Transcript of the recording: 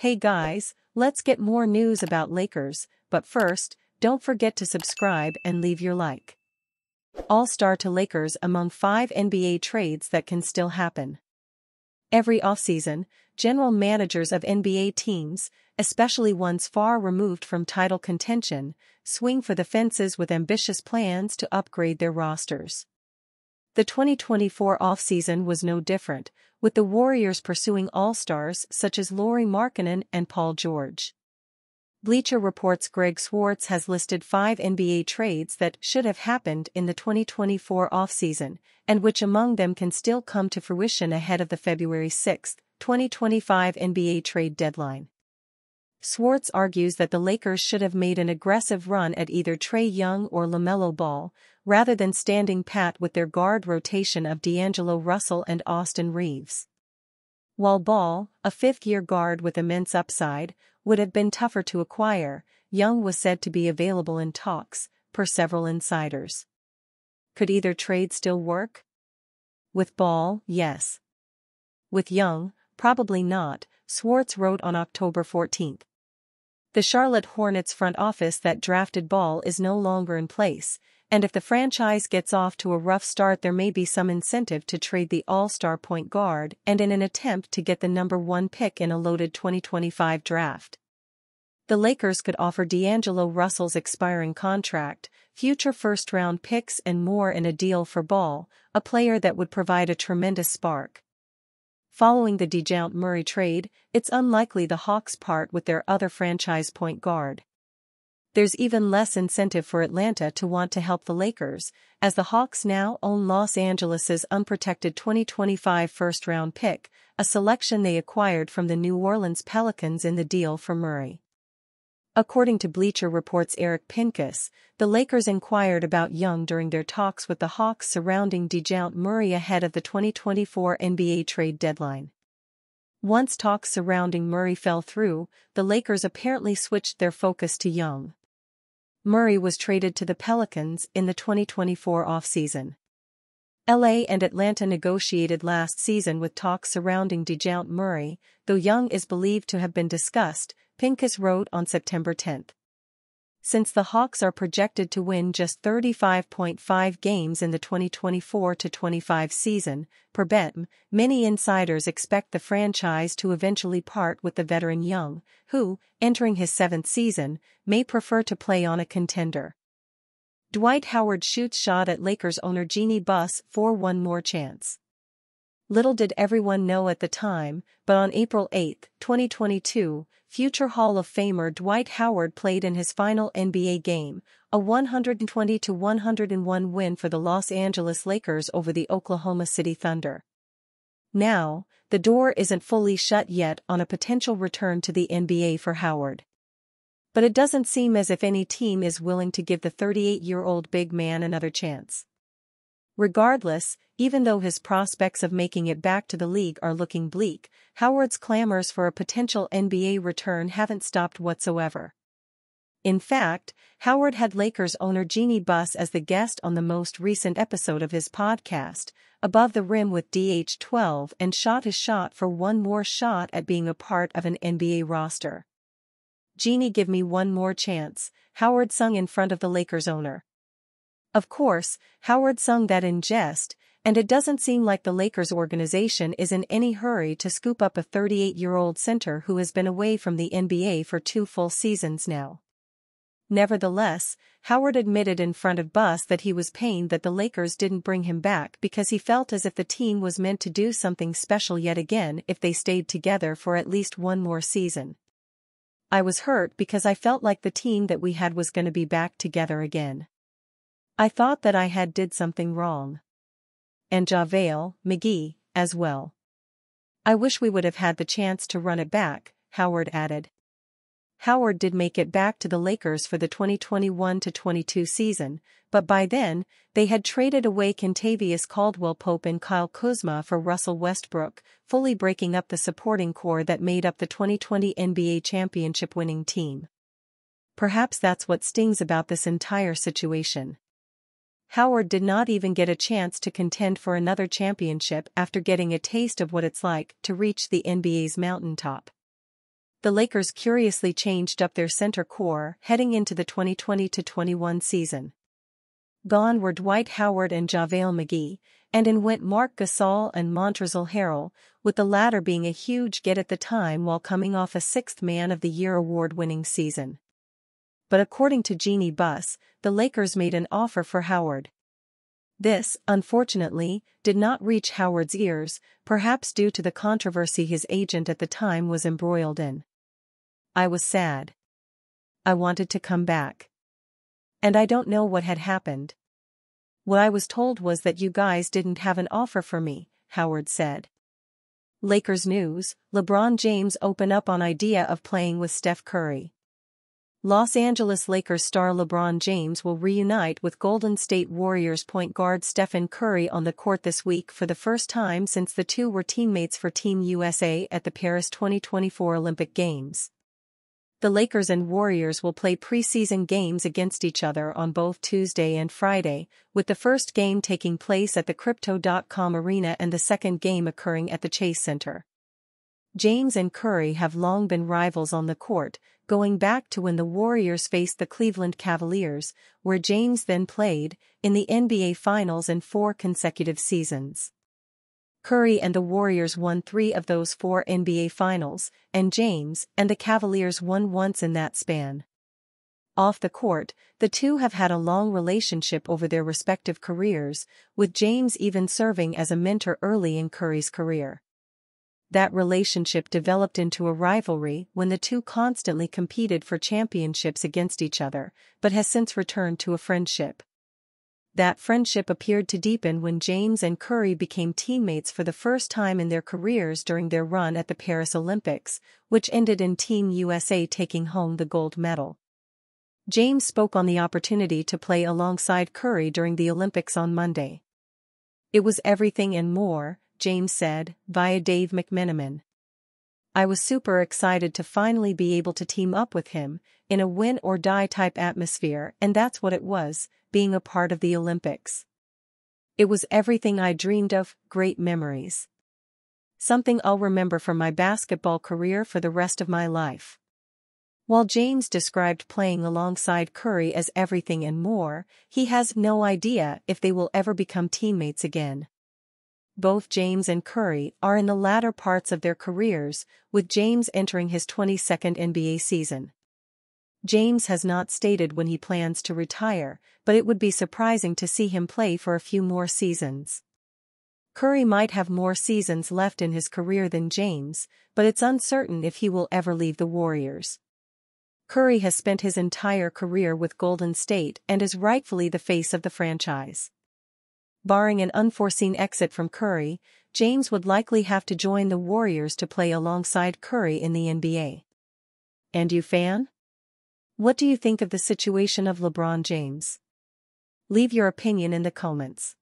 Hey guys, let's get more news about Lakers, but first, don't forget to subscribe and leave your like. All-Star to Lakers among 5 NBA trades that can still happen. Every offseason, general managers of NBA teams, especially ones far removed from title contention, swing for the fences with ambitious plans to upgrade their rosters. The 2024 offseason was no different, with the Warriors pursuing all-stars such as Lauri Markkanen and Paul George. Bleacher Report's Greg Swartz has listed 5 NBA trades that should have happened in the 2024 offseason, and which among them can still come to fruition ahead of the February 6, 2025 NBA trade deadline. Swartz argues that the Lakers should have made an aggressive run at either Trae Young or LaMelo Ball, rather than standing pat with their guard rotation of D'Angelo Russell and Austin Reeves. While Ball, a fifth-year guard with immense upside, would have been tougher to acquire, Young was said to be available in talks, per several insiders. Could either trade still work? With Ball, yes. With Young, probably not, Swartz wrote on October 14. The Charlotte Hornets front office that drafted Ball is no longer in place, and if the franchise gets off to a rough start, there may be some incentive to trade the all-star point guard and in an attempt to get the number 1 pick in a loaded 2025 draft. The Lakers could offer D'Angelo Russell's expiring contract, future first-round picks and more in a deal for Ball, a player that would provide a tremendous spark. Following the DeJounte Murray trade, it's unlikely the Hawks part with their other franchise point guard. There's even less incentive for Atlanta to want to help the Lakers, as the Hawks now own Los Angeles's unprotected 2025 first-round pick, a selection they acquired from the New Orleans Pelicans in the deal for Murray. According to Bleacher Report's Eric Pincus, the Lakers inquired about Young during their talks with the Hawks surrounding DeJounte Murray ahead of the 2024 NBA trade deadline. Once talks surrounding Murray fell through, the Lakers apparently switched their focus to Young. Murray was traded to the Pelicans in the 2024 offseason. LA and Atlanta negotiated last season with talks surrounding DeJounte Murray, though Young is believed to have been discussed, Pincus wrote on September 10. Since the Hawks are projected to win just 35.5 games in the 2024-25 season, per BETM, many insiders expect the franchise to eventually part with the veteran Young, who, entering his 7th season, may prefer to play on a contender. Dwight Howard shoots shot at Lakers owner Jeanie Buss for one more chance. Little did everyone know at the time, but on April 8, 2022, future Hall of Famer Dwight Howard played in his final NBA game, a 120-101 win for the Los Angeles Lakers over the Oklahoma City Thunder. Now, the door isn't fully shut yet on a potential return to the NBA for Howard. But it doesn't seem as if any team is willing to give the 38-year-old big man another chance. Regardless, even though his prospects of making it back to the league are looking bleak, Howard's clamors for a potential NBA return haven't stopped whatsoever. In fact, Howard had Lakers owner Jeanie Buss as the guest on the most recent episode of his podcast, Above the Rim with DH12, and shot his shot for one more shot at being a part of an NBA roster. "Jeanie, give me one more chance," Howard sung in front of the Lakers owner. Of course, Howard sung that in jest, and it doesn't seem like the Lakers organization is in any hurry to scoop up a 38-year-old center who has been away from the NBA for 2 full seasons now. Nevertheless, Howard admitted in front of Buss that he was pained that the Lakers didn't bring him back because he felt as if the team was meant to do something special yet again if they stayed together for at least one more season. "I was hurt because I felt like the team that we had was going to be back together again. I thought that I had did something wrong. And JaVale McGee, as well. I wish we would have had the chance to run it back," Howard added. Howard did make it back to the Lakers for the 2021-22 season, but by then, they had traded away Kentavious Caldwell-Pope and Kyle Kuzma for Russell Westbrook, fully breaking up the supporting core that made up the 2020 NBA championship-winning team. Perhaps that's what stings about this entire situation. Howard did not even get a chance to contend for another championship after getting a taste of what it's like to reach the NBA's mountaintop. the Lakers curiously changed up their center core heading into the 2020-21 season. Gone were Dwight Howard and JaVale McGee, and in went Marc Gasol and Montrezl Harrell, with the latter being a huge get at the time while coming off a Sixth Man of the Year award-winning season. But according to Jeanie Buss, the Lakers made an offer for Howard. This, unfortunately, did not reach Howard's ears, perhaps due to the controversy his agent at the time was embroiled in. I was sad. I wanted to come back. And I don't know what had happened. What I was told was that you guys didn't have an offer for me, Howard said. Lakers news: LeBron James open up on idea of playing with Steph Curry. Los Angeles Lakers star LeBron James will reunite with Golden State Warriors point guard Stephen Curry on the court this week for the first time since the two were teammates for Team USA at the Paris 2024 Olympic Games. The Lakers and Warriors will play preseason games against each other on both Tuesday and Friday, with the first game taking place at the Crypto.com Arena and the second game occurring at the Chase Center. James and Curry have long been rivals on the court, going back to when the Warriors faced the Cleveland Cavaliers, where James then played, in the NBA Finals in 4 consecutive seasons. Curry and the Warriors won 3 of those 4 NBA Finals, and James and the Cavaliers won once in that span. Off the court, the two have had a long relationship over their respective careers, with James even serving as a mentor early in Curry's career. That relationship developed into a rivalry when the two constantly competed for championships against each other, but has since returned to a friendship. That friendship appeared to deepen when James and Curry became teammates for the first time in their careers during their run at the Paris Olympics, which ended in Team USA taking home the gold medal. James spoke on the opportunity to play alongside Curry during the Olympics on Monday. "It was everything and more," James said, via Dave McMenamin. "I was super excited to finally be able to team up with him, in a win-or-die type atmosphere, and that's what it was, being a part of the Olympics. It was everything I dreamed of, great memories. Something I'll remember from my basketball career for the rest of my life." While James described playing alongside Curry as everything and more, he has no idea if they will ever become teammates again. Both James and Curry are in the latter parts of their careers, with James entering his 22nd NBA season. James has not stated when he plans to retire, but it would be surprising to see him play for a few more seasons. Curry might have more seasons left in his career than James, but it's uncertain if he will ever leave the Warriors. Curry has spent his entire career with Golden State and is rightfully the face of the franchise. Barring an unforeseen exit from Curry, James would likely have to join the Warriors to play alongside Curry in the NBA. And you, fan? What do you think of the situation of LeBron James? Leave your opinion in the comments.